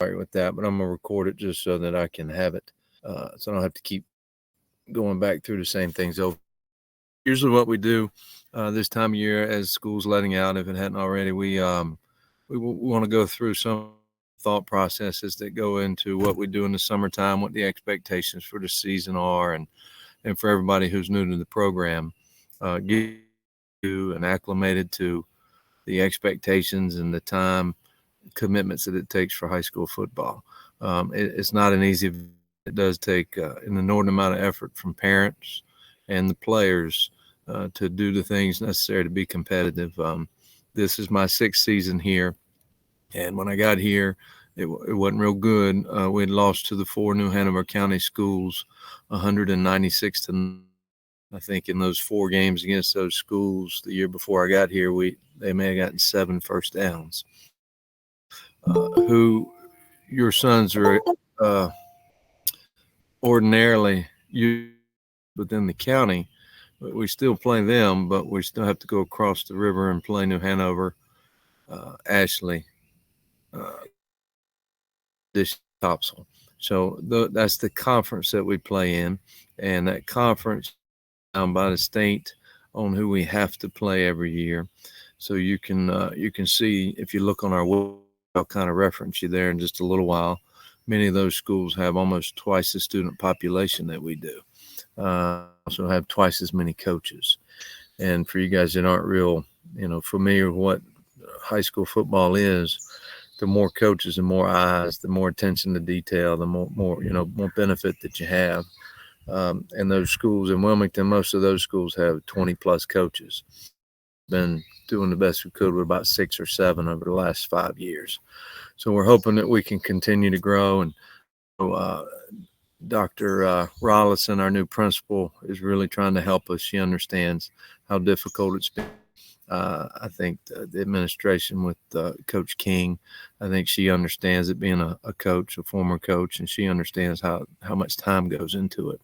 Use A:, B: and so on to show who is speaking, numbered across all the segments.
A: sorry with that, but I'm going to record it just so that I can have it. So I don't have to keep going back through the same things over. Usually what we do this time of year as school's letting out, if it hadn't already, we want to go through some thought processes that go into what we do in the summertime, what the expectations for the season are, and for everybody who's new to the program, get you and acclimated to the expectations and the time commitments that it takes for high school football. It's not an easy. It does take an inordinate amount of effort from parents and the players to do the things necessary to be competitive. This is my 6th season here, and when I got here, it wasn't real good. We had lost to the 4 New Hanover County schools, 196 to. I think in those 4 games against those schools the year before I got here, they may have gotten 7 first downs. Who your sons are ordinarily used within the county, but we still play them, but we still have to go across the river and play New Hanover, Ashley, this Topsail. So that's the conference that we play in, and that conference down by the state on who we have to play every year. So you can see if you look on our website, I'll kind of reference you there in just a little while. Many of those schools have almost twice the student population that we do. Also have twice as many coaches. And for you guys that aren't real, familiar with what high school football is, the more coaches and more eyes, the more attention to detail, the more benefit that you have. And those schools in Wilmington, most of those schools have 20 plus coaches. Been doing the best we could with about 6 or 7 over the last 5 years. So we're hoping that we can continue to grow. And Dr. Rollison, our new principal, is really trying to help us. She understands how difficult it's been. I think the administration with Coach King, I think she understands it, being a coach, a former coach, and she understands how much time goes into it.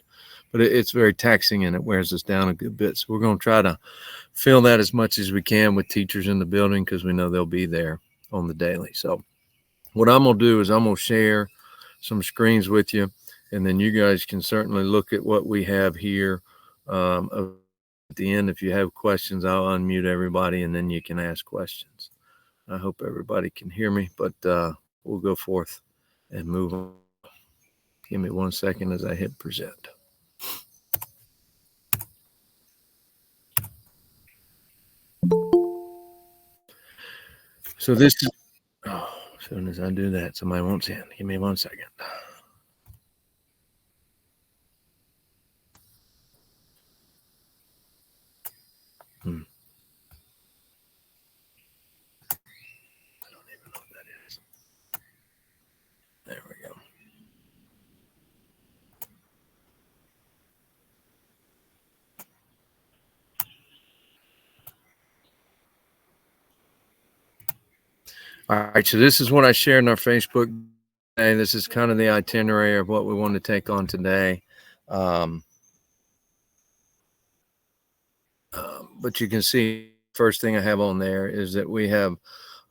A: But it's very taxing and it wears us down a good bit. So we're going to try to fill that as much as we can with teachers in the building, because we know they'll be there on the daily. So what I'm going to do is I'm going to share some screens with you, and then you guys can certainly look at what we have here. At the end, if you have questions, I'll unmute everybody, and then you can ask questions. I hope everybody can hear me, but we'll go forth and move on. Give me 1 second as I hit present. So this is, as soon as I do that, somebody wants in. Give me 1 second. I don't even know what that is. There we go. All right, so this is what I shared in our Facebook today. This is kind of the itinerary of what we want to take on today. But you can see, first thing I have on there is that we have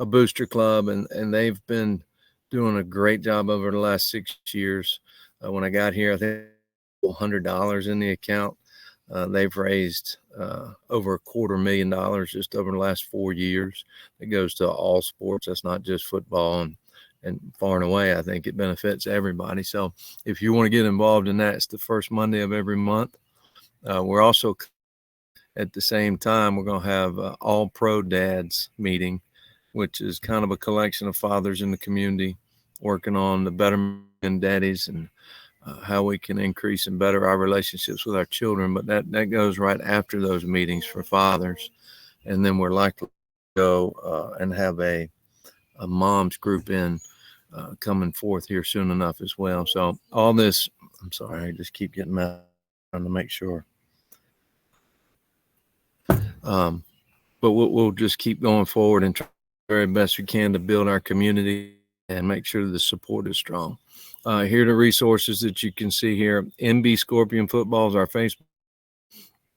A: a booster club, and they've been doing a great job over the last 6 years. When I got here, I think $100 in the account. They've raised over $250,000 just over the last 4 years. It goes to all sports. That's not just football, and far and away, I think it benefits everybody. So if you want to get involved in that, it's the first Monday of every month. We're also, at the same time, we're going to have all pro dads meeting, which is kind of a collection of fathers in the community working on the betterment in daddies and how we can increase and better our relationships with our children. But that goes right after those meetings for fathers. And then we're likely to go and have a mom's group coming forth here soon enough as well. So all this, I'm sorry, I just keep getting mad, trying to make sure. But we'll just keep going forward and try the very best we can to build our community and make sure the support is strong. Here are the resources that you can see here. NB Scorpion Football is our Facebook.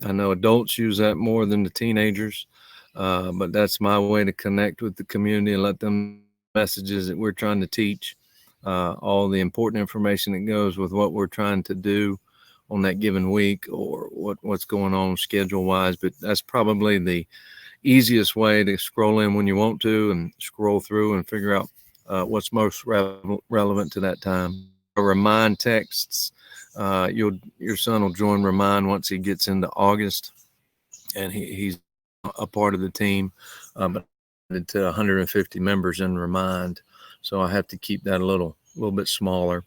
A: I know adults use that more than the teenagers, but that's my way to connect with the community and let them know messages that we're trying to teach. all the important information that goes with what we're trying to do on that given week or what's going on schedule wise. But that's probably the easiest way to scroll in when you want to and scroll through and figure out what's most relevant to that time. Remind texts. Your son will join Remind once he gets into August, and he's a part of the team. But to 150 members in Remind, so I have to keep that a little bit smaller.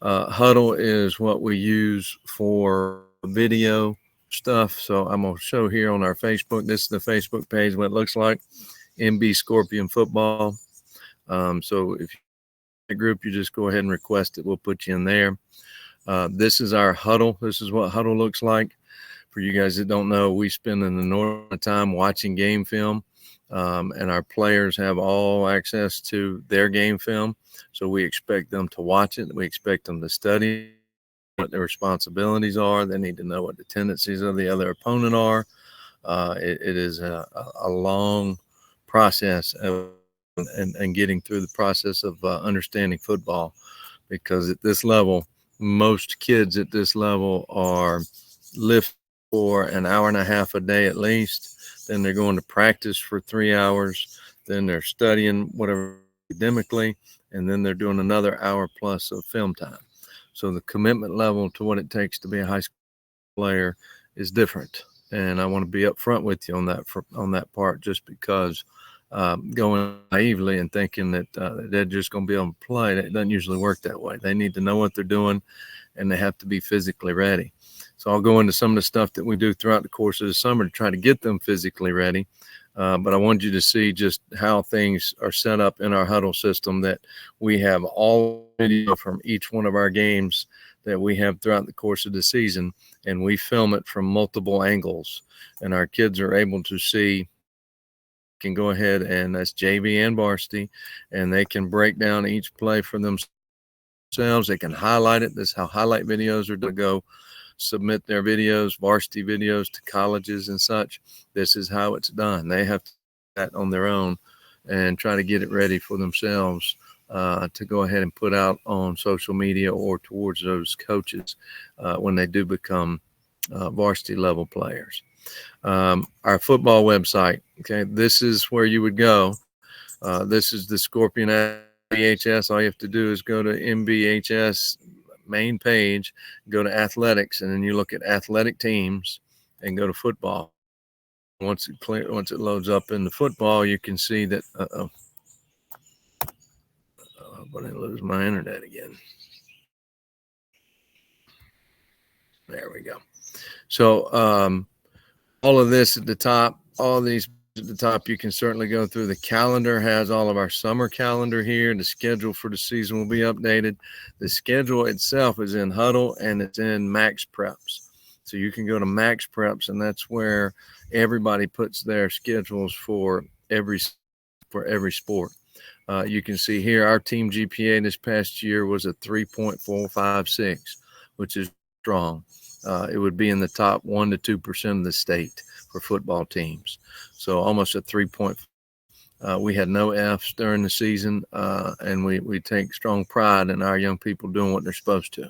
A: Huddle is what we use for video stuff. So I'm gonna show here on our Facebook. This is the Facebook page, what it looks like. MB Scorpion Football. So if you're in a group, you just go ahead and request it. We'll put you in there. This is our huddle. This is what huddle looks like. For you guys that don't know, we spend an enormous time watching game film, and our players have all access to their game film. So we expect them to watch it. We expect them to study what their responsibilities are. They need to know what the tendencies of the other opponent are. It is a long process and getting through the process of understanding football, because at this level, most kids at this level are lifting for an hour and a half a day at least. Then they're going to practice for 3 hours. Then they're studying whatever academically, and then they're doing another hour plus of film time. So the commitment level to what it takes to be a high school player is different. And I want to be upfront with you on that part, just because going naively and thinking that they're just going to be able to play, it doesn't usually work that way. They need to know what they're doing, and they have to be physically ready. So I'll go into some of the stuff that we do throughout the course of the summer to try to get them physically ready. But I wanted you to see just how things are set up in our huddle system, that we have all video from each one of our games that we have throughout the course of the season, and we film it from multiple angles, and our kids are able to see, can go ahead, and that's JV and varsity, and they can break down each play for themselves. They can highlight it. This is how highlight videos are to go submit their videos, varsity videos, to colleges and such. This is how it's done. They have to do that on their own and try to get it ready for themselves to go ahead and put out on social media or towards those coaches when they do become varsity level players. Our football website, okay, this is where you would go. This is the Scorpion MBHS. All you have to do is go to MBHS main page, go to athletics, and then you look at athletic teams and go to football. Once it loads up in the football, you can see that but I lose my internet again. There we go. So all of this at the top, all these at the top, you can certainly go through. The calendar has all of our summer calendar here. The schedule for the season will be updated. The schedule itself is in Huddle, and it's in Max Preps. So you can go to Max Preps, and that's where everybody puts their schedules for every sport. You can see here our team GPA this past year was a 3.456, which is strong. It would be in the top 1 to 2% of the state for football teams. So almost a 3 point. We had no Fs during the season, and we take strong pride in our young people doing what they're supposed to.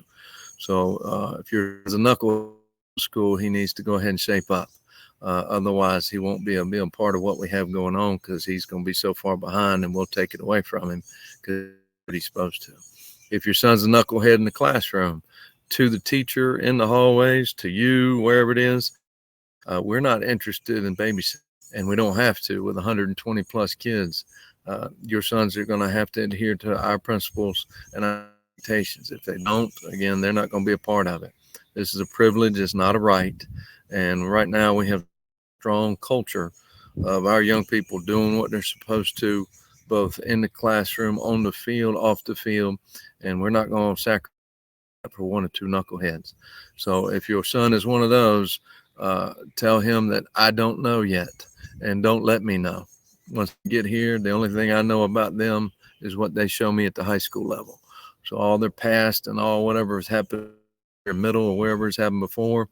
A: So if you're a knuckle school, he needs to go ahead and shape up. Otherwise, he won't be a part of what we have going on, because he's going to be so far behind, and we'll take it away from him because he's supposed to. If your son's a knucklehead in the classroom, to the teacher in the hallways, to you, wherever it is, we're not interested in babysitting, and we don't have to with 120 plus kids. Your sons are going to have to adhere to our principles and our expectations. If they don't, again, they're not going to be a part of it. This is a privilege. It's not a right. And right now we have a strong culture of our young people doing what they're supposed to, both in the classroom, on the field, off the field, and we're not going to sacrifice for 1 or 2 knuckleheads. So if your son is one of those, tell him that I don't know yet, and don't let me know. Once they get here, the only thing I know about them is what they show me at the high school level. So all their past and all whatever has happened in their middle or wherever it's happened before,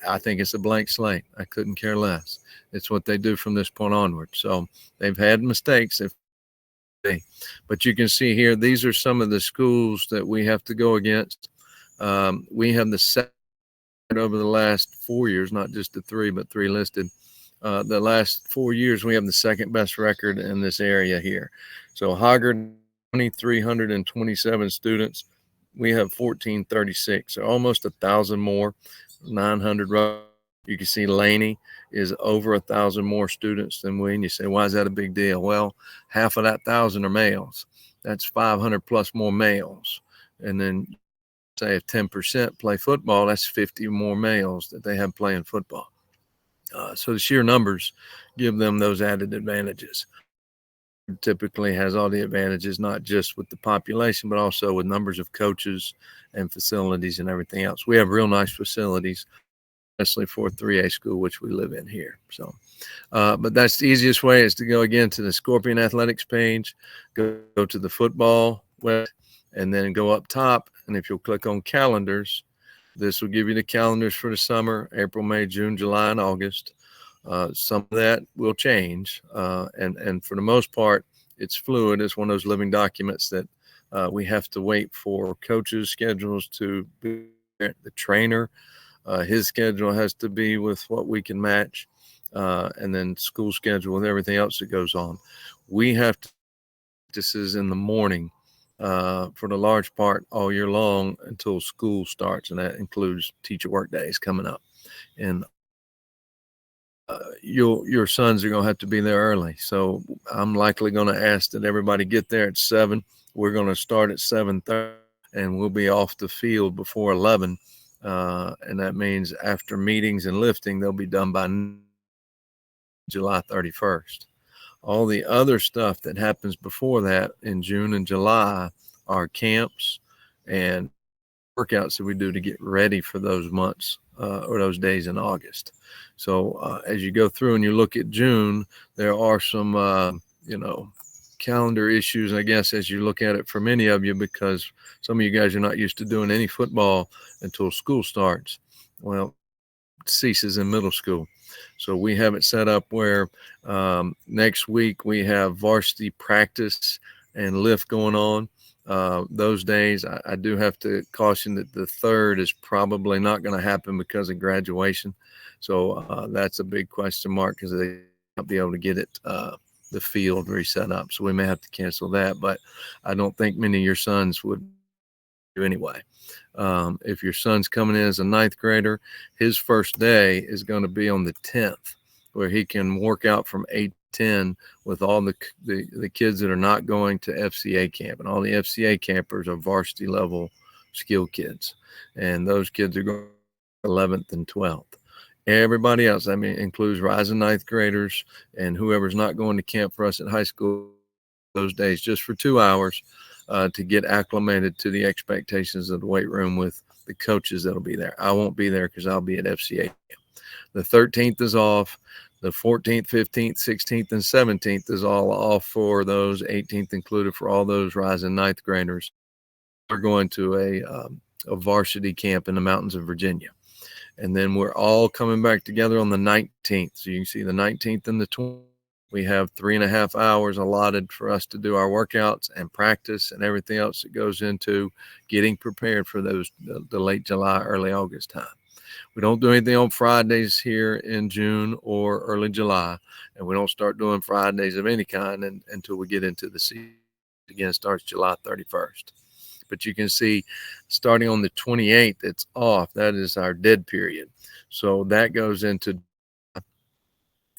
A: I think it's a blank slate. I couldn't care less. It's what they do from this point onward. So they've had mistakes. But you can see here, these are some of the schools that we have to go against. We have the second over the last 4 years, not just the three, but three listed. The last 4 years, we have the second best record in this area here. So Hoggard, 2,327 students. We have 1,436, so almost 1,000 more, 900. You can see Laney is over 1,000 more students than we. And you say, why is that a big deal? Well, half of that 1,000 are males. That's 500 plus more males. And then say if 10% play football, that's 50 more males that they have playing football. So the sheer numbers give them those added advantages. Typically has all the advantages, not just with the population, but also with numbers of coaches and facilities and everything else. We have real nice facilities, especially for a 3A school, which we live in here. So, but that's the easiest way is to go again to the Scorpion Athletics page, go to the football web, and then go up top. And if you'll click on calendars, this will give you the calendars for the summer, April, May, June, July, and August. Some of that will change. And for the most part, it's fluid. It's one of those living documents that we have to wait for coaches' schedules to be there. The trainer, his schedule has to be with what we can match. And then school schedule with everything else that goes on. We have to practices in the morning for the large part all year long until school starts, and that includes teacher work days coming up. And your sons are going to have to be there early, so I'm likely going to ask that everybody get there at 7. We're going to start at 7:30, and we'll be off the field before 11. And that means after meetings and lifting, they'll be done by July 31st. All the other stuff that happens before that in June and July are camps and workouts that we do to get ready for those months or those days in August. So as you go through and you look at June, there are some, calendar issues, I guess, as you look at it for many of you, because some of you guys are not used to doing any football until school starts. Well, it ceases in middle school. So we have it set up where next week we have varsity practice and lift going on. Those days, I do have to caution that the 3rd is probably not going to happen because of graduation. So that's a big question mark because they won't be able to get it, the field reset up. So we may have to cancel that. But I don't think many of your sons would do anyway. If your son's coming in as a 9th grader, his first day is going to be on the 10th, where he can work out from 8 to 10 with all the kids that are not going to FCA camp. And all the FCA campers are varsity level skill kids. And those kids are going 11th and 12th. Everybody else, I mean, includes rising 9th graders and whoever's not going to camp for us at high school those days, just for 2 hours. To get acclimated to the expectations of the weight room with the coaches that'll be there. I won't be there because I'll be at FCA. The 13th is off. The 14th, 15th, 16th, and 17th is all off for those, 18th included for all those rising 9th graders. We're going to a varsity camp in the mountains of Virginia. And then we're all coming back together on the 19th. So you can see the 19th and the 20th. We have 3.5 hours allotted for us to do our workouts and practice and everything else that goes into getting prepared for those the late July, early August time. We don't do anything on Fridays here in June or early July, and we don't start doing Fridays of any kind until we get into the season. Again, starts July 31st. But you can see starting on the 28th, it's off. That is our dead period. So that goes into,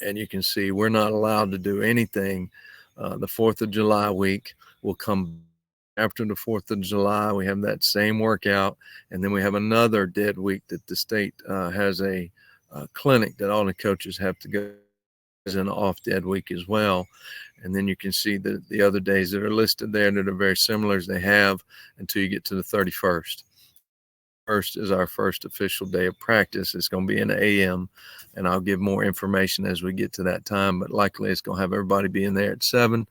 A: and you can see we're not allowed to do anything. The 4th of July week will come after the 4th of July. We have that same workout, and then we have another dead week that the state has a clinic that all the coaches have to go as an off dead week as well. And then you can see the other days that are listed there that are very similar as they have until you get to the 31st. First is our first official day of practice. It's going to be in the AM, and I'll give more information as we get to that time, but likely it's going to have everybody being there at 7,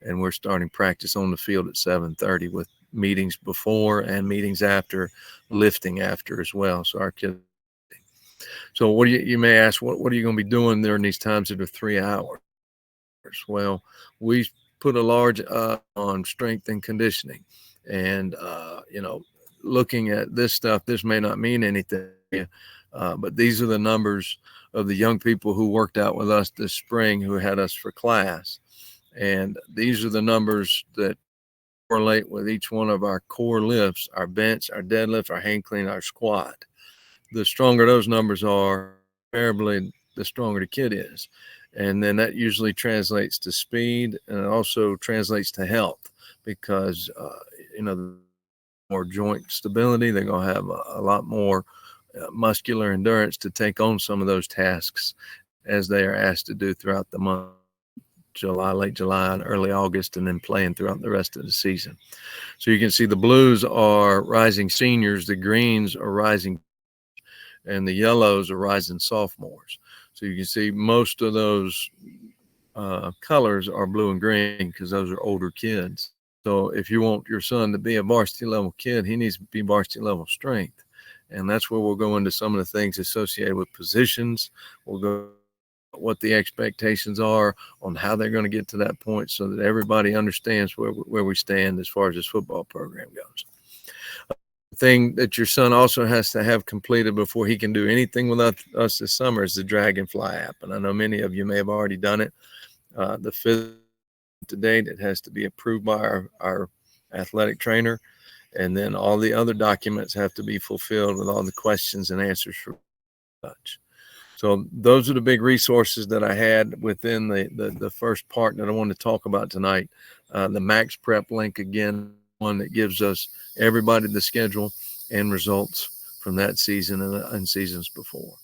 A: and we're starting practice on the field at 7:30 with meetings before and meetings after, lifting after as well. So our kids. So what do you may ask, what are you going to be doing during these times that are 3 hours? Well, we put a large on strength and conditioning. And, looking at this stuff, this may not mean anything, but these are the numbers of the young people who worked out with us this spring who had us for class. And these are the numbers that correlate with each one of our core lifts, our bench, our deadlift, our hang clean, our squat. The stronger those numbers are, invariably, the stronger the kid is. And then that usually translates to speed, and it also translates to health because, more joint stability. They're going to have a lot more muscular endurance to take on some of those tasks as they are asked to do throughout the month. July, late July and early August, and then playing throughout the rest of the season. So you can see the blues are rising seniors, the greens are rising, and the yellows are rising sophomores. So you can see most of those colors are blue and green because those are older kids. So if you want your son to be a varsity level kid, he needs to be varsity level strength. And that's where we'll go into some of the things associated with positions. We'll go what the expectations are on how they're going to get to that point so that everybody understands where we stand as far as this football program goes. The thing that your son also has to have completed before he can do anything with us this summer is the Dragonfly app. And I know many of you may have already done it. The fifth to date, it has to be approved by our athletic trainer. And then all the other documents have to be fulfilled with all the questions and answers for such. So those are the big resources that I had within the first part that I want to talk about tonight. The Max Prep link, again, one that gives us everybody the schedule and results from that season and seasons before.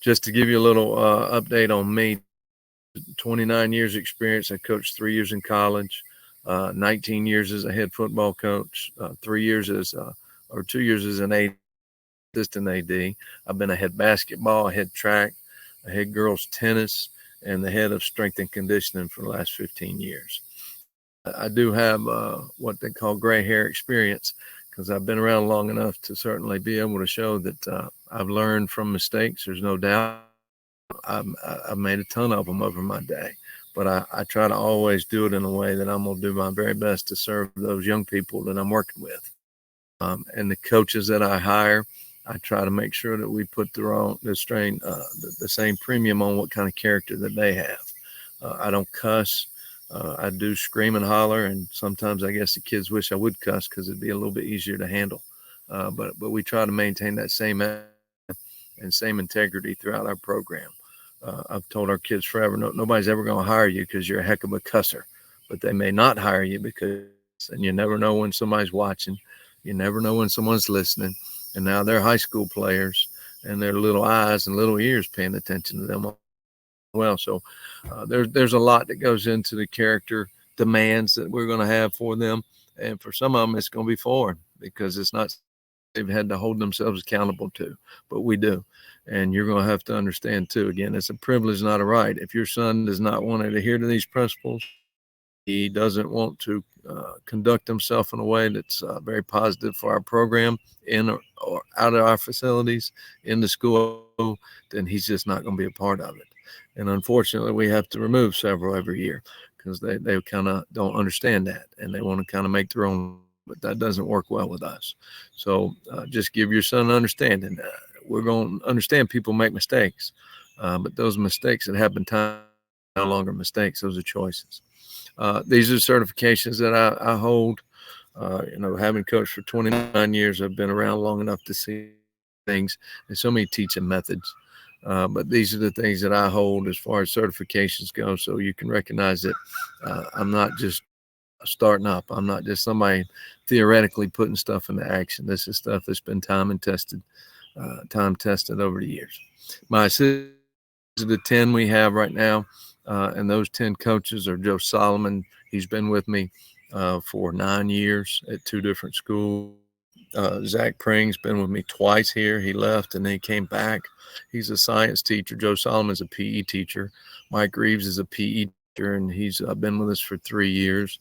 A: Just to give you a little update on me, 29 years experience. I coached 3 years in college, 19 years as a head football coach, 3 years or 2 years as an assistant AD. I've been a head basketball, a head track, a head girls tennis, and the head of strength and conditioning for the last 15 years. I do have what they call gray hair experience because I've been around long enough to certainly be able to show that I've learned from mistakes. There's no doubt. I've made a ton of them over my day, but I try to always do it in a way that I'm going to do my very best to serve those young people that I'm working with. And the coaches that I hire, I try to make sure that we put the same premium on what kind of character that they have. I don't cuss. I do scream and holler, and sometimes I guess the kids wish I would cuss because it'd be a little bit easier to handle. But we try to maintain that same and same integrity throughout our program. I've told our kids forever, nobody's ever going to hire you because you're a heck of a cusser, but they may not hire you and you never know when somebody's watching. You never know when someone's listening. And now they're high school players and their little eyes and little ears paying attention to them. Well, so there's a lot that goes into the character demands that we're going to have for them. And for some of them, it's going to be foreign because it's not they've had to hold themselves accountable to, but we do. And you're going to have to understand too, again, it's a privilege, not a right. If your son does not want to adhere to these principles, he doesn't want to conduct himself in a way that's very positive for our program in or out of our facilities, in the school, then he's just not going to be a part of it. And unfortunately, we have to remove several every year because they kind of don't understand that and they want to kind of make their own, but that doesn't work well with us. So just give your son an understanding. We're going to understand people make mistakes, but those mistakes that happen time are no longer mistakes. Those are choices. These are certifications that I hold. Having coached for 29 years, I've been around long enough to see things and so many teaching methods. But these are the things that I hold as far as certifications go. So you can recognize that I'm not just starting up. I'm not just somebody theoretically putting stuff into action. This is stuff that's been time tested over the years. My assistants are the 10 we have right now. And those 10 coaches are Joe Solomon. He's been with me for 9 years at 2 different schools. Zach Pring's been with me twice here. He left and then he came back. He's a science teacher. Joe Solomon's a PE teacher. Mike Reeves is a PE teacher, and he's been with us for 3 years.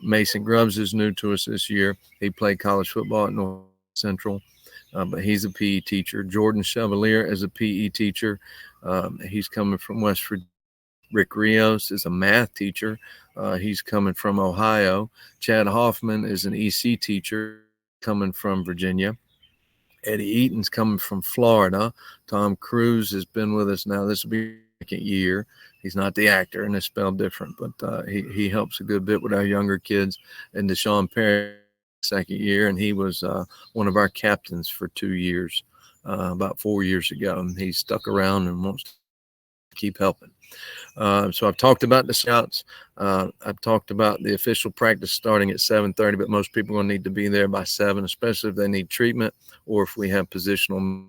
A: Mason Grubbs is new to us this year. He played college football at North Central, but he's a PE teacher. Jordan Chevalier is a PE teacher. He's coming from West Virginia. Rick Rios is a math teacher. He's coming from Ohio. Chad Hoffman is an EC teacher coming from Virginia. Eddie Eaton's coming from Florida. Tom Cruise has been with us now. This will be his second year. He's not the actor, and it's spelled different, but he helps a good bit with our younger kids. And Deshaun Perry, second year, and he was one of our captains for 2 years, about 4 years ago. And he stuck around and wants to keep helping. So I've talked about the scouts. I've talked about the official practice starting at 7:30, but most people are going to need to be there by 7, especially if they need treatment or if we have positional.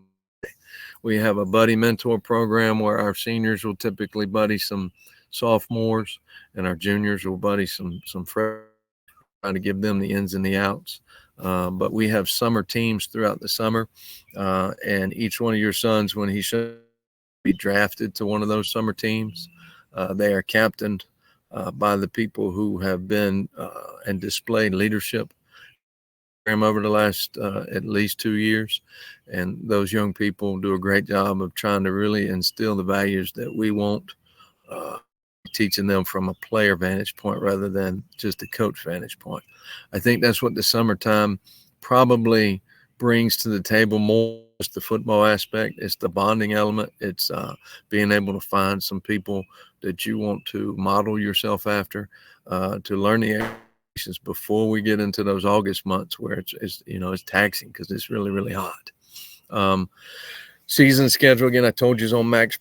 A: We have a buddy mentor program where our seniors will typically buddy some sophomores, and our juniors will buddy some freshmen, trying to give them the ins and the outs. But we have summer teams throughout the summer, and each one of your sons, when he should be drafted to one of those summer teams, they are captained by the people who have been and displayed leadership over the last at least 2 years. And those young people do a great job of trying to really instill the values that we want, teaching them from a player vantage point rather than just a coach vantage point. I think that's what the summertime probably brings to the table more. It's the football aspect. It's the bonding element. It's being able to find some people that you want to model yourself after, to learn the expectations before we get into those August months where it's taxing because it's really, really hot. Season schedule, again, I told you is on Max.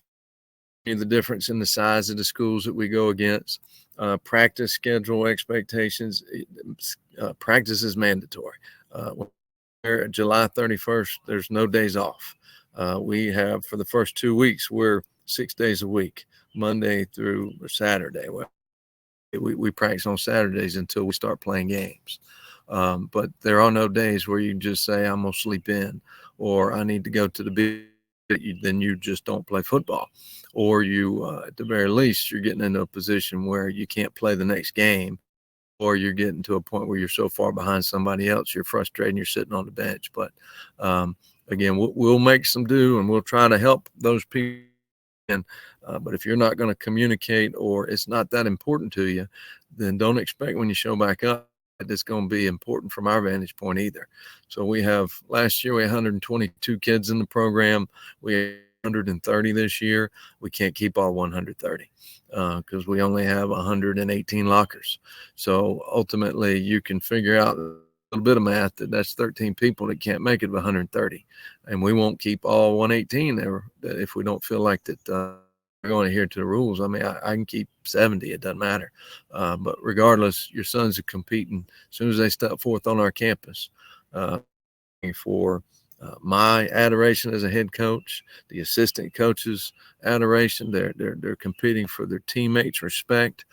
A: The difference in the size of the schools that we go against. Practice schedule expectations. Practice is mandatory. July 31st, there's no days off. We have, for the first 2 weeks, we're 6 days a week, Monday through Saturday. We practice on Saturdays until we start playing games. But there are no days where you just say, I'm going to sleep in, or I need to go to the beach. Then you just don't play football, or you, at the very least, you're getting into a position where you can't play the next game, or you're getting to a point where you're so far behind somebody else, you're frustrated and you're sitting on the bench. But again, we'll make some do and we'll try to help those people. But if you're not going to communicate, or it's not that important to you, then don't expect when you show back up that it's going to be important from our vantage point either. So last year we had 122 kids in the program. We had 130 this year. We can't keep all 130 because we only have 118 lockers. So ultimately you can figure out a little bit of math that's 13 people that can't make it of 130. And we won't keep all 118 there if we don't feel like that we're going to adhere to the rules. I mean, I can keep 70. It doesn't matter. But regardless, your sons are competing as soon as they step forth on our campus for my adoration as a head coach, the assistant coaches' adoration. They're competing for their teammates' respect,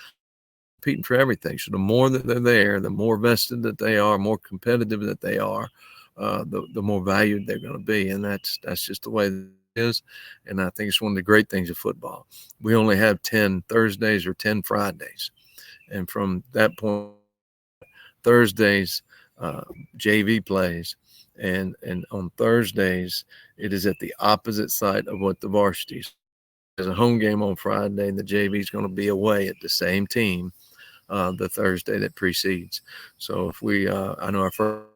A: competing for everything. So the more that they're there, the more vested that they are, more competitive that they are, the more valued they're going to be. And that's just the way it is. And I think it's one of the great things of football. We only have 10 Thursdays or 10 Fridays. And from that point, Thursdays, JV plays. And on Thursdays, it is at the opposite side of what the varsity. There's a home game on Friday, and the JV is going to be away at the same team the Thursday that precedes. So if I know our first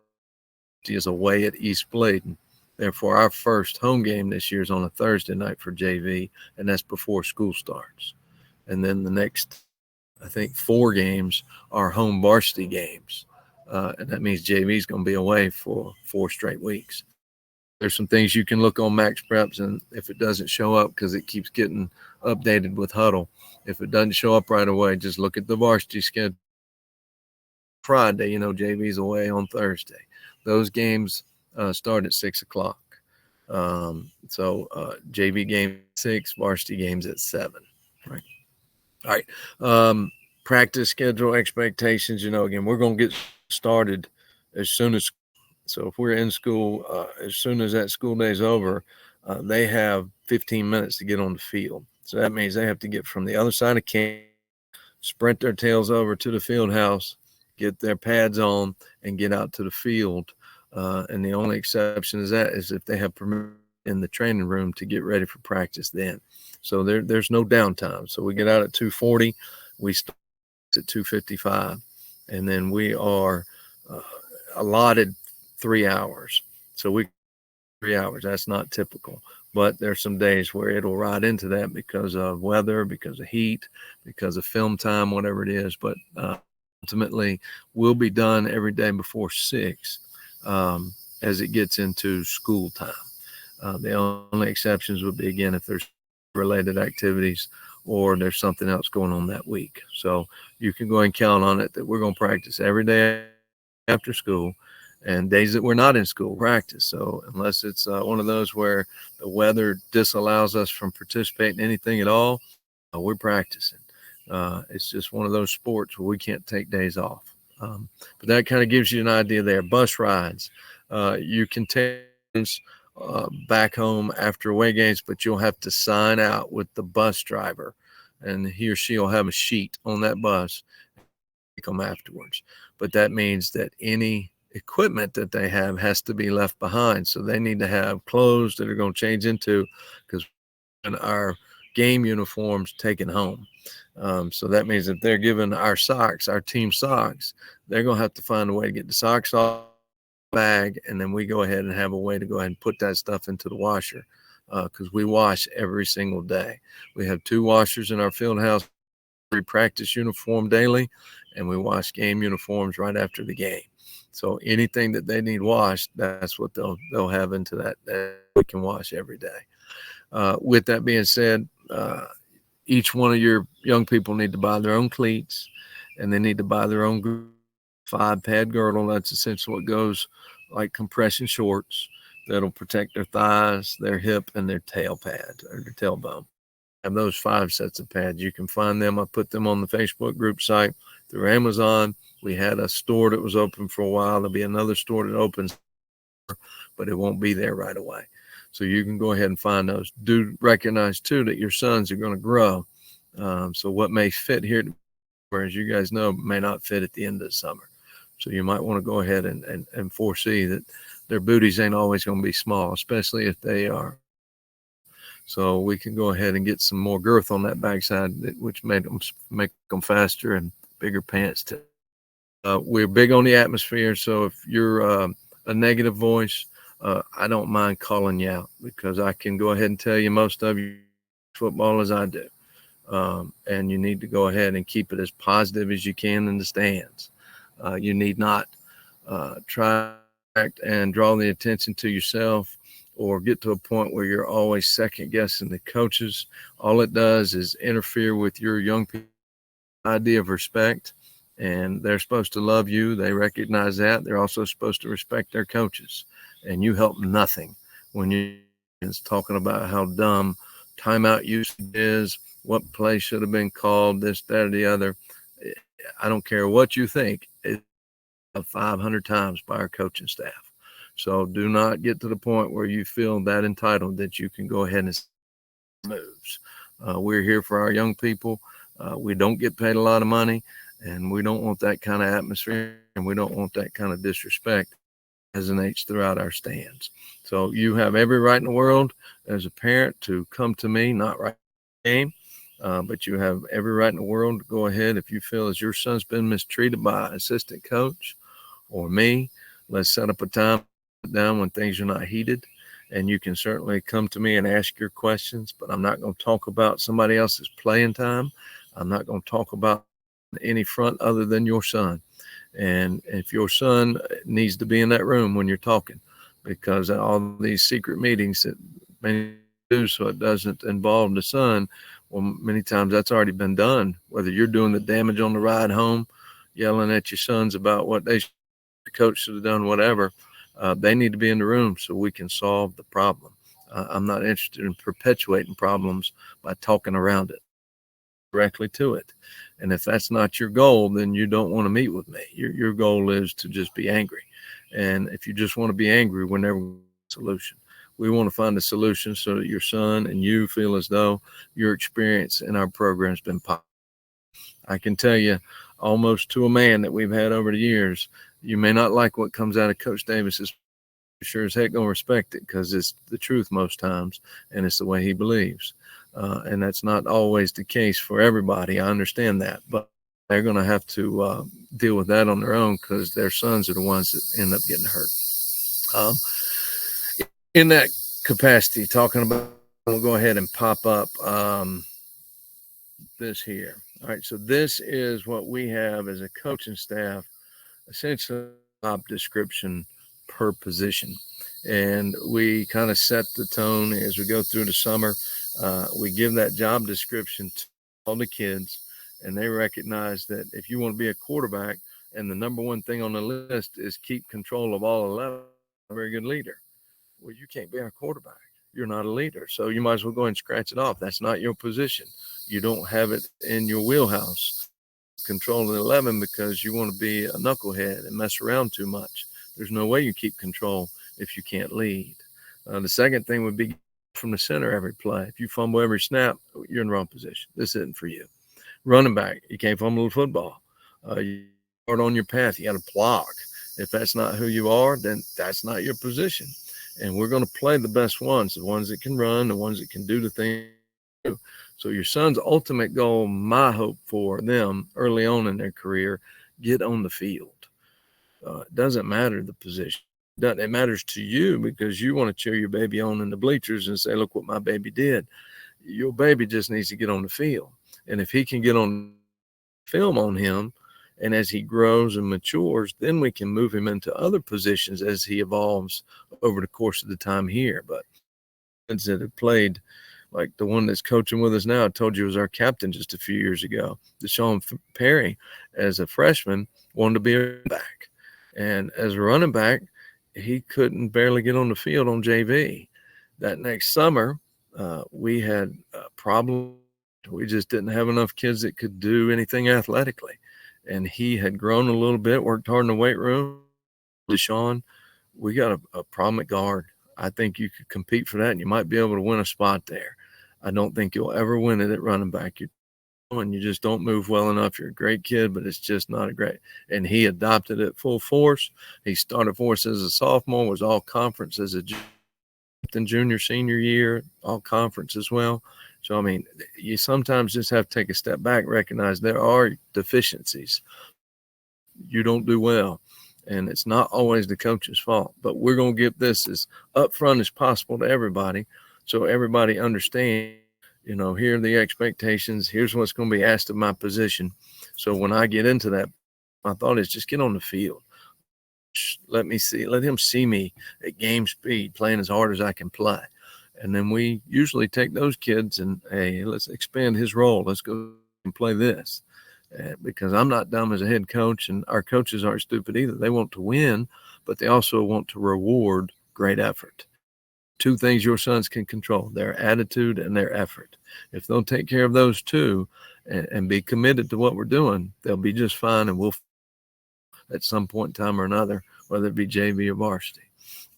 A: is away at East Bladen. Therefore, our first home game this year is on a Thursday night for JV, and that's before school starts. And then the next, I think, 4 games are home varsity games. And that means JV is going to be away for 4 straight weeks. There's some things you can look on Max Preps, and if it doesn't show up, because it keeps getting updated with Huddle, if it doesn't show up right away, just look at the varsity schedule. Friday, JV's away on Thursday. Those games start at 6 o'clock. So JV game 6, varsity games at 7. Right. All right. Practice schedule expectations. Again, we're going to get started as soon as. So if we're in school, as soon as that school day is over, they have 15 minutes to get on the field. So that means they have to get from the other side of camp, sprint their tails over to the field house, get their pads on, and get out to the field. And the only exception is if they have permission in the training room to get ready for practice then. So there's no downtime. So we get out at 2:40, we start at 2:55, and then we are uh, allotted 3 hours. So we 3 hours. That's not typical, but there's some days where it'll ride into that because of weather, because of heat, because of film time, whatever it is. But ultimately, we'll be done every day before 6 as it gets into school time. The only exceptions would be, again, if there's related activities or there's something else going on that week. So you can go and count on it that we're going to practice every day after school, and days that we're not in school practice. So unless it's one of those where the weather disallows us from participating in anything at all, we're practicing. It's just one of those sports where we can't take days off. But that kind of gives you an idea there. Bus rides, you can take back home after away games, but you'll have to sign out with the bus driver, and he or she will have a sheet on that bus them afterwards. But that means that any equipment that they have has to be left behind. So they need to have clothes that are going to change into, because our game uniforms taken home. So that means if they're given our socks, our team socks, they're going to have to find a way to get the socks off the bag, and then we go ahead and have a way to go ahead and put that stuff into the washer, because we wash every single day. We have 2 washers in our field house. We practice uniform daily, and we wash game uniforms right after the game. So anything that they need washed, that's what they'll have into that we can wash every day. With that being said, each one of your young people need to buy their own cleats, and they need to buy their own 5-pad girdle. That's essentially what goes like compression shorts that'll protect their thighs, their hip, and their tail pad or their tailbone. Have those 5 sets of pads. You can find them. I put them on the Facebook group site through Amazon. We had a store that was open for a while. There'll be another store that opens, but it won't be there right away. So you can go ahead and find those. Do recognize too that your sons are going to grow. So what may fit here, as you guys know, may not fit at the end of the summer. So you might want to go ahead and foresee that their booties ain't always going to be small, especially if they are. So we can go ahead and get some more girth on that backside, which make them faster and bigger pants too. We're big on the atmosphere. So if you're a negative voice, I don't mind calling you out, because I can go ahead and tell you most of you football as I do. And you need to go ahead and keep it as positive as you can in the stands. You need not try and draw the attention to yourself, or get to a point where you're always second guessing the coaches. All it does is interfere with your young people's idea of respect, and they're supposed to love you. They recognize that. They're also supposed to respect their coaches, and you help nothing when you're talking about how dumb timeout usage is, what play should have been called, this, that, or the other. I don't care what you think. It's 500 times by our coaching staff. So do not get to the point where you feel that entitled that you can go ahead and moves. We're here for our young people. We don't get paid a lot of money, and we don't want that kind of atmosphere, and we don't want that kind of disrespect resonates throughout our stands. So you have every right in the world as a parent to come to me, not right game, but you have every right in the world to go ahead if you feel as your son's been mistreated by an assistant coach or me. Let's set up a time down when things are not heated, and you can certainly come to me and ask your questions, but I'm not going to talk about somebody else's playing time. I'm not going to talk about any front other than your son. And if your son needs to be in that room when you're talking, because all these secret meetings that many do so it doesn't involve the son, well, many times that's already been done, whether you're doing the damage on the ride home, yelling at your sons about what the coach should have done, whatever. They need to be in the room so we can solve the problem. I'm not interested in perpetuating problems by talking around it, directly to it. And if that's not your goal, then you don't want to meet with me. Your goal is to just be angry. And if you just want to be angry, we're never going to find a solution. We want to find a solution so that your son and you feel as though your experience in our program has been positive. I can tell you almost to a man that we've had over the years, you may not like what comes out of Coach Davis's, sure as heck gonna respect it because it's the truth most times, and it's the way he believes. And that's not always the case for everybody. I understand that, but they're gonna have to deal with that on their own because their sons are the ones that end up getting hurt. Um, in that capacity, talking about, we'll go ahead and pop up this here. All right, so this is what we have as a coaching staff, essentially job description per position. And we kind of set the tone as we go through the summer. We give that job description to all the kids, and they recognize that if you want to be a quarterback, and the number one thing on the list is keep control of all 11, a very good leader. Well, you can't be our quarterback. You're not a leader. So you might as well go ahead and scratch it off. That's not your position. You don't have it in your wheelhouse. Control 11 because you want to be a knucklehead and mess around too much. There's no way you keep control if you can't lead. The second thing would be from the center every play. If you fumble every snap, you're in the wrong position. This isn't for you. Running back, you can't fumble the football. You start on your path. You got to block. If that's not who you are, then that's not your position. And we're going to play the best ones, the ones that can run, the ones that can do the thing. So your son's ultimate goal, my hope for them early on in their career, get on the field. It doesn't matter the position. It matters to you because you want to cheer your baby on in the bleachers and say, look what my baby did. Your baby just needs to get on the field. And if he can get on film on him, and as he grows and matures, then we can move him into other positions as he evolves over the course of the time here. But kids that have played, like the one that's coaching with us now, I told you was our captain just a few years ago. Deshaun Perry, as a freshman, wanted to be a running back. And as a running back, he couldn't barely get on the field on JV. That next summer, we had a problem. We just didn't have enough kids that could do anything athletically. And he had grown a little bit, worked hard in the weight room. Deshaun, we got a problem at guard. I think you could compete for that, and you might be able to win a spot there. I don't think you'll ever win it at running back. You just don't move well enough. You're a great kid, but it's just not a great. And he adopted it full force. He started for us as a sophomore, was all conference as a junior, senior year, all conference as well. So, I mean, you sometimes just have to take a step back, recognize there are deficiencies. You don't do well, and it's not always the coach's fault. But we're going to get this as upfront as possible to everybody so everybody understands, here are the expectations. Here's what's going to be asked of my position. So when I get into that, my thought is just get on the field. Let him see me at game speed, playing as hard as I can play. And then we usually take those kids and, hey, let's expand his role. Let's go and play this. Because I'm not dumb as a head coach, and our coaches aren't stupid either. They want to win, but they also want to reward great effort. Two things your sons can control: their attitude and their effort. If they'll take care of those two and be committed to what we're doing, they'll be just fine, and we'll at some point in time or another, whether it be JV or varsity.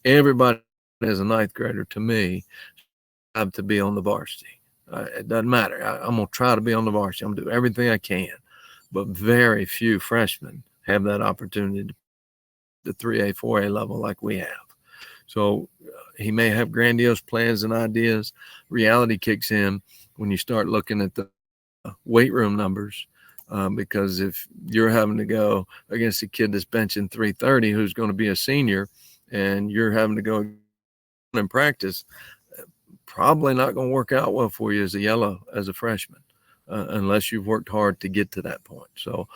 A: Everybody as a ninth grader, to me, have to be on the varsity. It doesn't matter. I'm going to try to be on the varsity. I'm going to do everything I can. But very few freshmen have that opportunity to the 3A, 4A level like we have. So he may have grandiose plans and ideas. Reality kicks in when you start looking at the weight room numbers, because if you're having to go against a kid that's benching 330 who's going to be a senior, and you're having to go in practice, probably not going to work out well for you as a freshman, unless you've worked hard to get to that point. So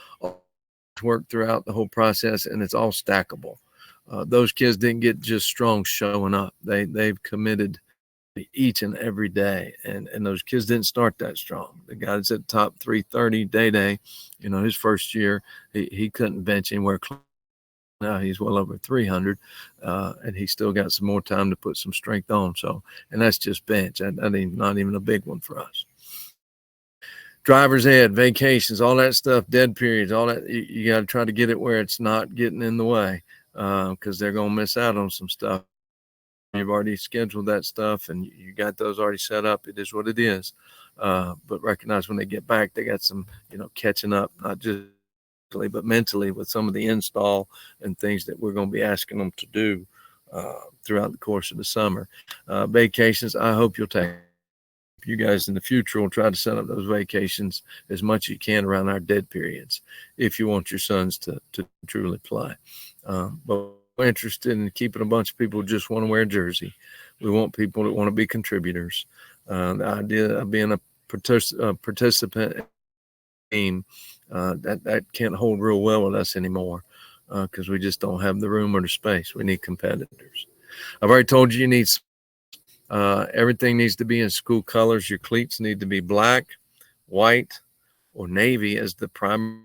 A: work throughout the whole process, and it's all stackable. Those kids didn't get just strong showing up. They've committed each and every day, and those kids didn't start that strong. The guy that's at top 330, Day, his first year, he couldn't bench anywhere close. Now he's well over 300, and he's still got some more time to put some strength on. So, and that's just bench. Not even a big one for us. Driver's ed, vacations, all that stuff, dead periods, all that. You got to try to get it where it's not getting in the way, because they're going to miss out on some stuff. You've already scheduled that stuff, and you got those already set up. It is what it is. But recognize when they get back, they got some, catching up, not just but mentally with some of the install and things that we're going to be asking them to do throughout the course of the summer. Vacations, I hope you'll take. You guys in the future will try to set up those vacations as much as you can around our dead periods if you want your sons to truly play. But we're interested in keeping a bunch of people who just want to wear a jersey. We want people that want to be contributors. The idea of being a participant team, that can't hold real well with us anymore because we just don't have the room or the space. We need competitors. I've already told you need everything needs to be in school colors. Your cleats need to be black, white, or navy as the primary,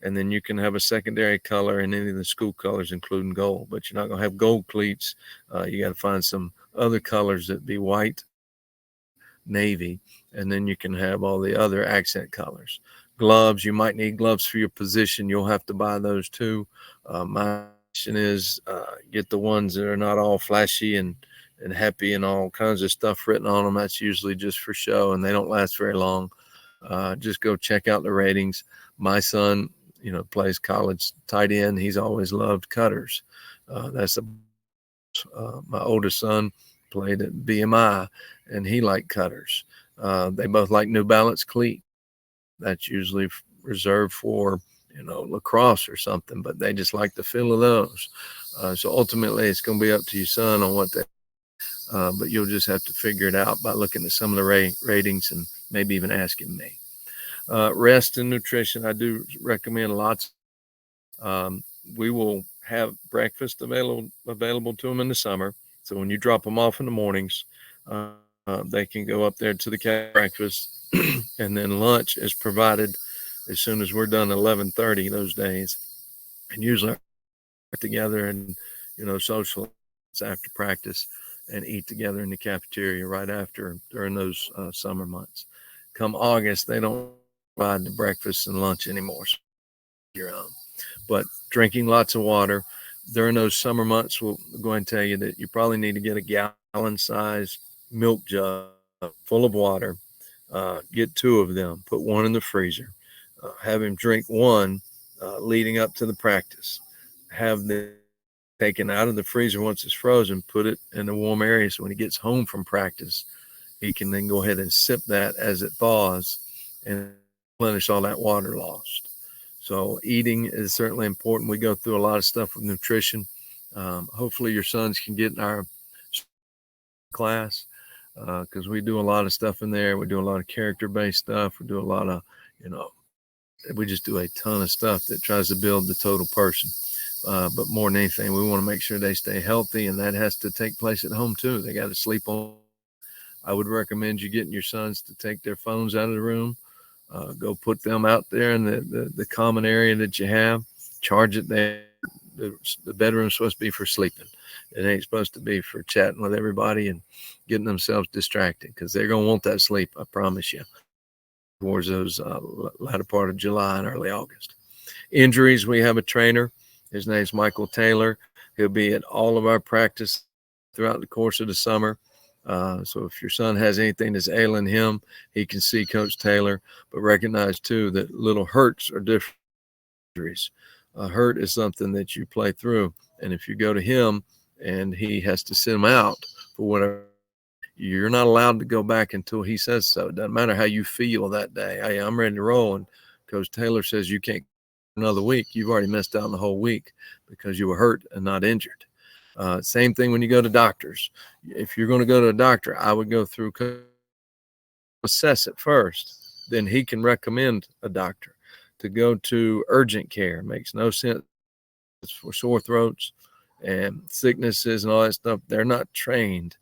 A: and then you can have a secondary color in any of the school colors, including gold. But you're not going to have gold cleats. You got to find some other colors that be white, navy, and then you can have all the other accent colors. Gloves, you might need gloves for your position. You'll have to buy those too. My suggestion is get the ones that are not all flashy and happy and all kinds of stuff written on them. That's usually just for show and they don't last very long. Just go check out the ratings. My son, plays college tight end. He's always loved cutters. My oldest son played at BMI and he liked cutters. They both like New Balance cleat. That's usually reserved for, lacrosse or something, but they just like the feel of those. So ultimately it's going to be up to your son on what they but you'll just have to figure it out by looking at some of the ratings and maybe even asking me. Rest and nutrition, I do recommend lots. We will have breakfast available to them in the summer. So when you drop them off in the mornings, they can go up there to the breakfast, and then lunch is provided as soon as we're done 11:30 those days. And usually together and, social after practice and eat together in the cafeteria right after during those summer months. Come August, they don't provide the breakfast and lunch anymore. So your own. But drinking lots of water during those summer months, we'll go ahead and tell you that you probably need to get a gallon-sized milk jug full of water. Get 2 of them. Put one in the freezer. Have him drink one leading up to the practice. Have them taken out of the freezer once it's frozen, put it in the warm area so when he gets home from practice, he can then go ahead and sip that as it thaws and replenish all that water lost. So eating is certainly important. We go through a lot of stuff with nutrition. Hopefully your sons can get in our class because we do a lot of stuff in there. We do a lot of character-based stuff. We do a lot of, we just do a ton of stuff that tries to build the total person. But more than anything, we want to make sure they stay healthy, and that has to take place at home too. They got to sleep on. I would recommend you getting your sons to take their phones out of the room. Go put them out there in the common area that you have. Charge it there. The bedroom's supposed to be for sleeping. It ain't supposed to be for chatting with everybody and getting themselves distracted because they're going to want that sleep, I promise you, towards those latter part of July and early August. Injuries, we have a trainer. His name's Michael Taylor. He'll be at all of our practice throughout the course of the summer. So if your son has anything that's ailing him, he can see Coach Taylor, but recognize too that little hurts are different injuries. A hurt is something that you play through. And if you go to him and he has to sit him out for whatever, you're not allowed to go back until he says so. It doesn't matter how you feel that day. Hey, I'm ready to roll. And Coach Taylor says you can't another week. You've already missed out on the whole week because you were hurt and not injured. Same thing when you go to doctors. If you're going to go to a doctor, I would go through assess it first. Then he can recommend a doctor. To go to urgent care makes no sense. It's for sore throats and sicknesses and all that stuff. They're not trained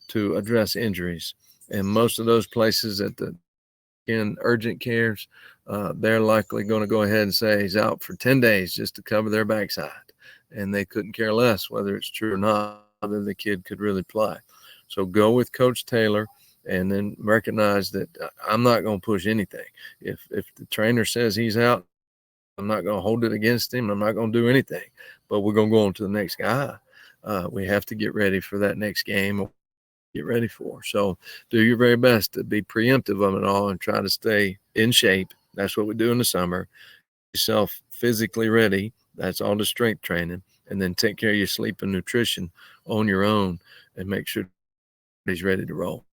A: to address injuries. And most of those places in urgent cares, they're likely going to go ahead and say he's out for 10 days just to cover their backside. And they couldn't care less whether it's true or not, whether the kid could really play. So go with Coach Taylor and then recognize that I'm not going to push anything. If the trainer says he's out, I'm not going to hold it against him. I'm not going to do anything, but we're going to go on to the next guy. We have to get ready for that next game. Get ready for. So do your very best to be preemptive of it all and try to stay in shape. That's what we do in the summer. Yourself physically ready. That's all the strength training. and then take care of your sleep and nutrition on your own and make sure he's ready to roll.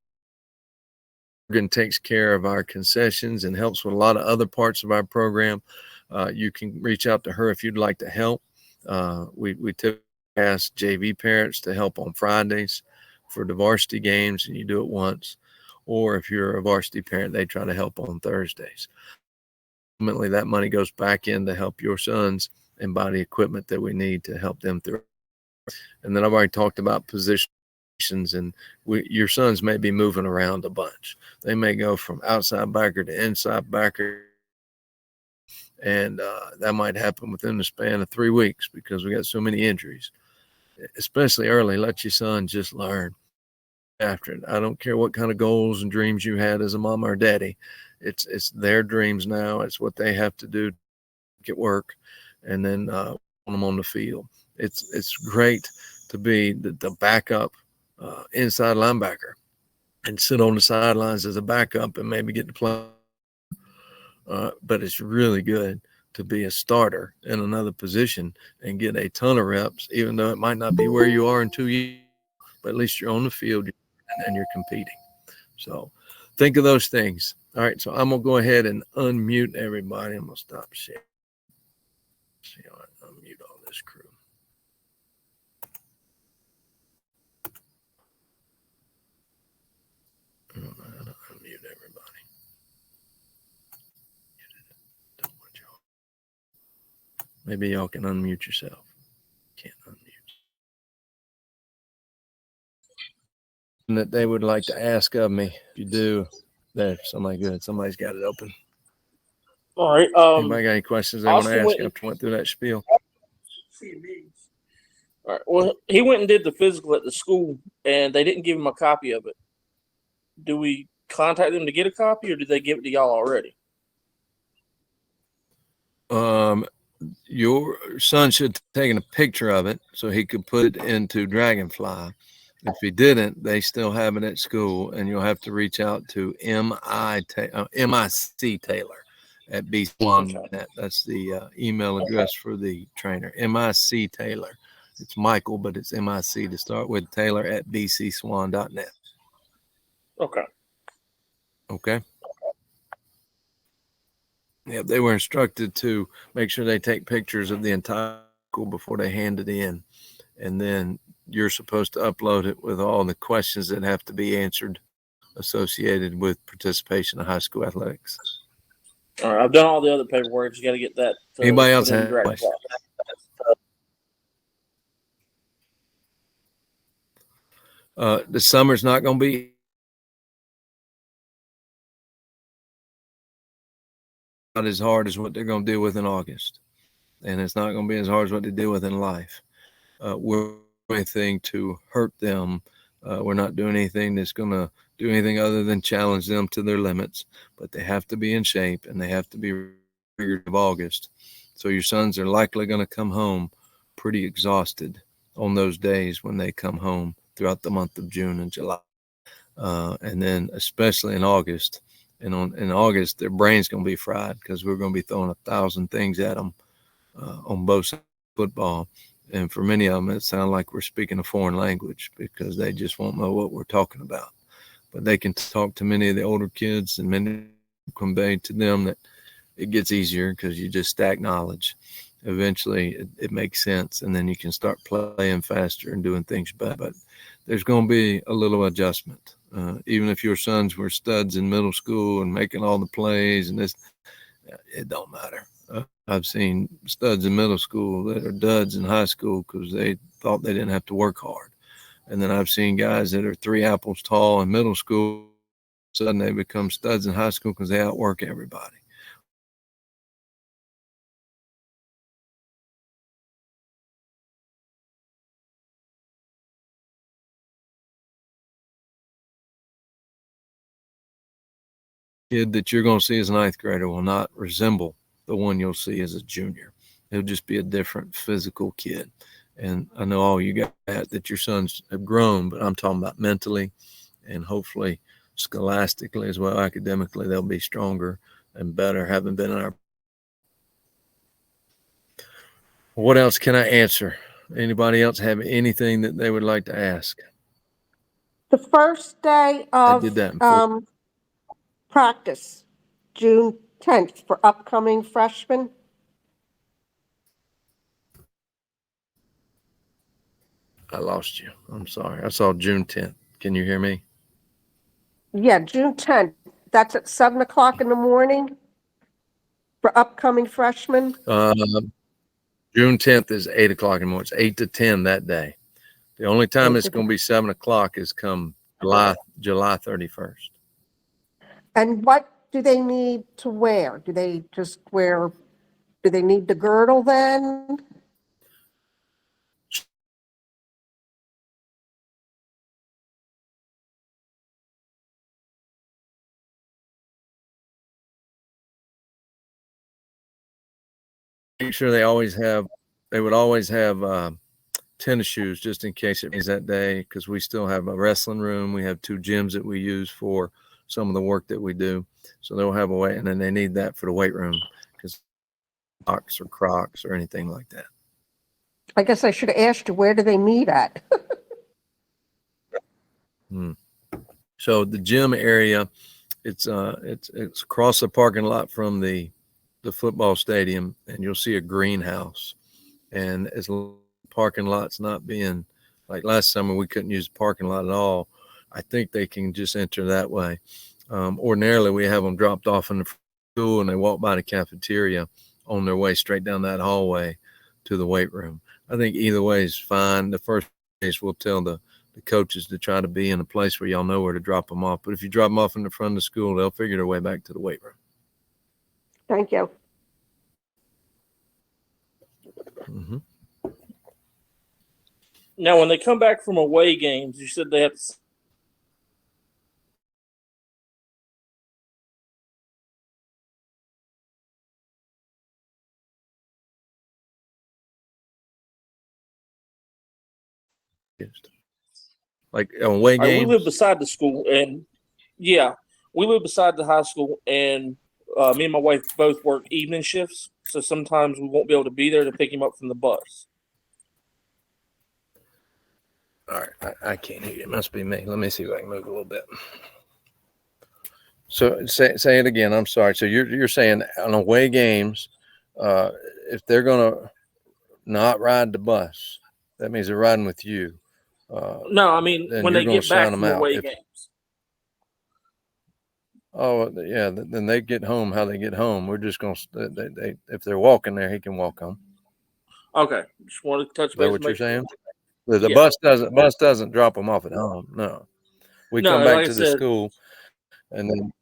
A: Morgan takes care of our concessions and helps with a lot of other parts of our program. You can reach out to her if you'd like to help. We typically ask JV parents to help on Fridays for the varsity games, and you do it once. Or if you're a varsity parent, they try to help on Thursdays. Ultimately, that money goes back in to help your sons and buy the equipment that we need to help them through. And then I've already talked about positions, and your sons may be moving around a bunch. They may go from outside backer to inside backer, and that might happen within the span of 3 weeks because we got so many injuries. Especially early, let your son just learn after it. I don't care what kind of goals and dreams you had as a mom or daddy. It's their dreams now. It's what they have to do to make it work, and then put them on the field. It's great to be the backup inside linebacker and sit on the sidelines as a backup and maybe get to play. But it's really good to be a starter in another position and get a ton of reps, even though it might not be where you are in 2 years, but at least you're on the field and you're competing. So think of those things. All right, so I'm going to go ahead and unmute everybody. I'm going to stop sharing. See how I unmute all this crew. I don't know how to unmute everybody. Don't want y'all. Maybe y'all can unmute yourself. Can't unmute. That they would like to ask of me. If you do, there, somebody good. Somebody's got it open.
B: All right.
A: Anybody got any questions they want to ask after I went through that spiel?
B: All right. Well, he went and did the physical at the school, and they didn't give him a copy of it. Do we contact them to get a copy, or did they give it to y'all already?
A: Your son should have taken a picture of it so he could put it into Dragonfly. If he didn't, they still have it at school, and you'll have to reach out to MIC Taylor at bswan.net. That's the email address for the trainer, MIC Taylor. It's Michael, but it's MIC to start with, Taylor at bcswan.net.
B: Okay.
A: Okay. Yeah, they were instructed to make sure they take pictures of the entire school before they hand it in. And then you're supposed to upload it with all the questions that have to be answered associated with participation in high school athletics.
B: All right. I've done all the other paperwork. Just got to get that.
A: Anybody else have questions? The summer's not going to be not as hard as what they're going to deal with in August. And it's not going to be as hard as what they deal with in life. We're doing anything to hurt them. We're not doing anything that's going to do anything other than challenge them to their limits. But they have to be in shape, and they have to be ready of August. So your sons are likely going to come home pretty exhausted on those days when they come home throughout the month of June and July. And then especially in August. And in August, their brain's going to be fried because we're going to be throwing 1,000 things at them on both sides of football. And for many of them, it sounds like we're speaking a foreign language because they just won't know what we're talking about. But they can talk to many of the older kids, and many convey to them that it gets easier because you just stack knowledge. Eventually, it makes sense, and then you can start playing faster and doing things better. But there's going to be a little adjustment. Even if your sons were studs in middle school and making all the plays and this, it don't matter. I've seen studs in middle school that are duds in high school because they thought they didn't have to work hard. And then I've seen guys that are 3 apples tall in middle school. Suddenly they become studs in high school because they outwork everybody. Kid that you're going to see as a 9th grader will not resemble the one you'll see as a junior. He'll just be a different physical kid. And I know all you got that your sons have grown, but I'm talking about mentally and hopefully scholastically as well. Academically, they'll be stronger and better, having been in our. What else can I answer? Anybody else have anything that they would like to ask?
C: The first day
A: I
C: of
A: did that in full.
C: practice, June 10th, for upcoming freshmen.
A: I lost you. I'm sorry. I saw June 10th. Can you hear me?
C: Yeah, June 10th. That's at 7 o'clock in the morning for upcoming freshmen.
A: June 10th is 8 o'clock in the morning. It's 8 to 10 that day. The only time
C: 8
A: it's
C: to
A: going to
C: 10.
A: be 7 o'clock is come July 31st.
C: And what do they need to wear? Do they just wear, do they need the girdle then?
A: Make sure they would always have tennis shoes just in case it rains that day, because we still have a wrestling room. We have 2 gyms that we use for some of the work that we do. So they'll have a weight, and then they need that for the weight room because socks or Crocs or anything like that.
C: I guess I should have asked you, where do they meet at?
A: So the gym area, it's across the parking lot from the football stadium, and you'll see a greenhouse. And as parking lots not being like last summer, we couldn't use the parking lot at all. I think they can just enter that way. Ordinarily, we have them dropped off in the school, and they walk by the cafeteria on their way straight down that hallway to the weight room. I think either way is fine. The first case, we'll tell the coaches to try to be in a place where y'all know where to drop them off. But if you drop them off in the front of the school, they'll figure their way back to the weight room.
C: Thank you.
A: Mm-hmm.
B: Now, when they come back from away games, you said they have to.
A: Like away games.
B: We live beside the school, and yeah, we live beside the high school, and me and my wife both work evening shifts, so sometimes we won't be able to be there to pick him up from the bus.
A: All right, I can't hear you. It must be me. Let me see if I can move a little bit. So say it again. I'm sorry. So you're saying on away games, if they're gonna not ride the bus, that means they're riding with you.
B: No, I mean when they get back from away games.
A: Oh yeah, then they get home how they get home. We're just gonna they if they're walking there, he can walk home.
B: Okay, just wanted to touch base.
A: Is that what you're saying? The bus doesn't drop them off at home. No, we come back to the school, and then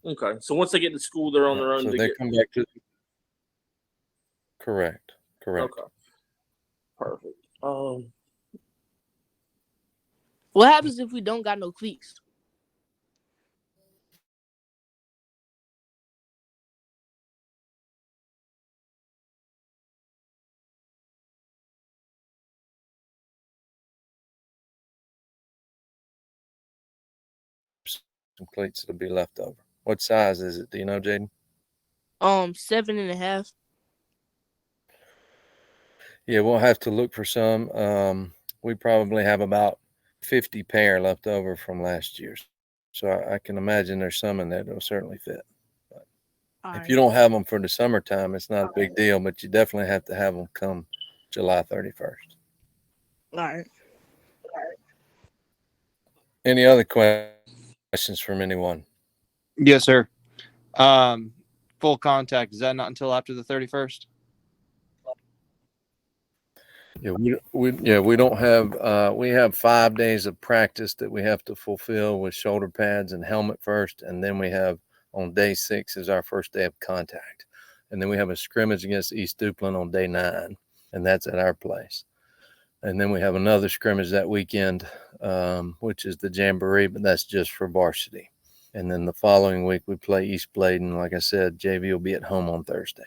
B: okay. So once they get to school, they're on their own.
A: So they come back to. Correct.
B: Okay. Perfect.
D: What happens if we don't got no cleats?
A: Some cleats that'll be left over. What size is it? Do you know, Jaden?
D: 7.5.
A: Yeah, we'll have to look for some. We probably have about 50 pair left over from last year's. So I can imagine there's some in there that'll certainly fit. But if you don't have them for the summertime, it's not a big deal, but you definitely have to have them come July 31st.
D: All right.
A: Any other questions from anyone?
E: Yes, sir. Full contact, is that not until after the 31st?
A: Yeah, we don't have we have 5 days of practice that we have to fulfill with shoulder pads and helmet first, and then we have on day 6 is our first day of contact, and then we have a scrimmage against East Duplin on day 9, and that's at our place, and then we have another scrimmage that weekend, which is the Jamboree, but that's just for varsity, and then the following week we play East Bladen. Like I said, JV will be at home on Thursday.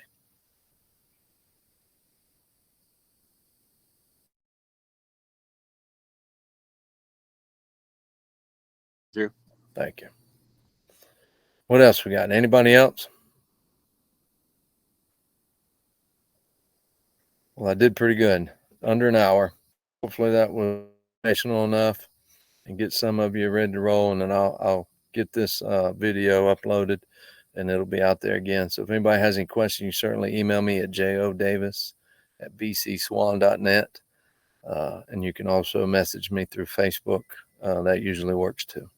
A: Thank you. What else we got? Anybody else? Well, I did pretty good. Under an hour. Hopefully that was informational enough and get some of you ready to roll. And then I'll get this video uploaded and it'll be out there again. So if anybody has any questions, you certainly email me at jodavis@bcswan.net. And you can also message me through Facebook. That usually works too.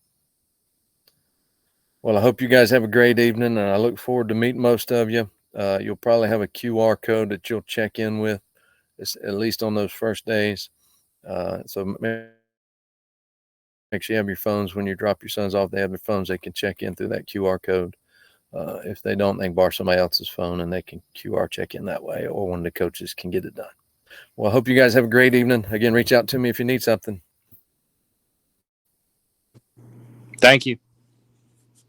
A: Well, I hope you guys have a great evening, and I look forward to meeting most of you. You'll probably have a QR code that you'll check in with, at least on those first days. So make sure you have your phones when you drop your sons off. They have their phones. They can check in through that QR code. If they don't, they can borrow somebody else's phone, and they can QR check in that way, or one of the coaches can get it done. Well, I hope you guys have a great evening. Again, reach out to me if you need something.
E: Thank you.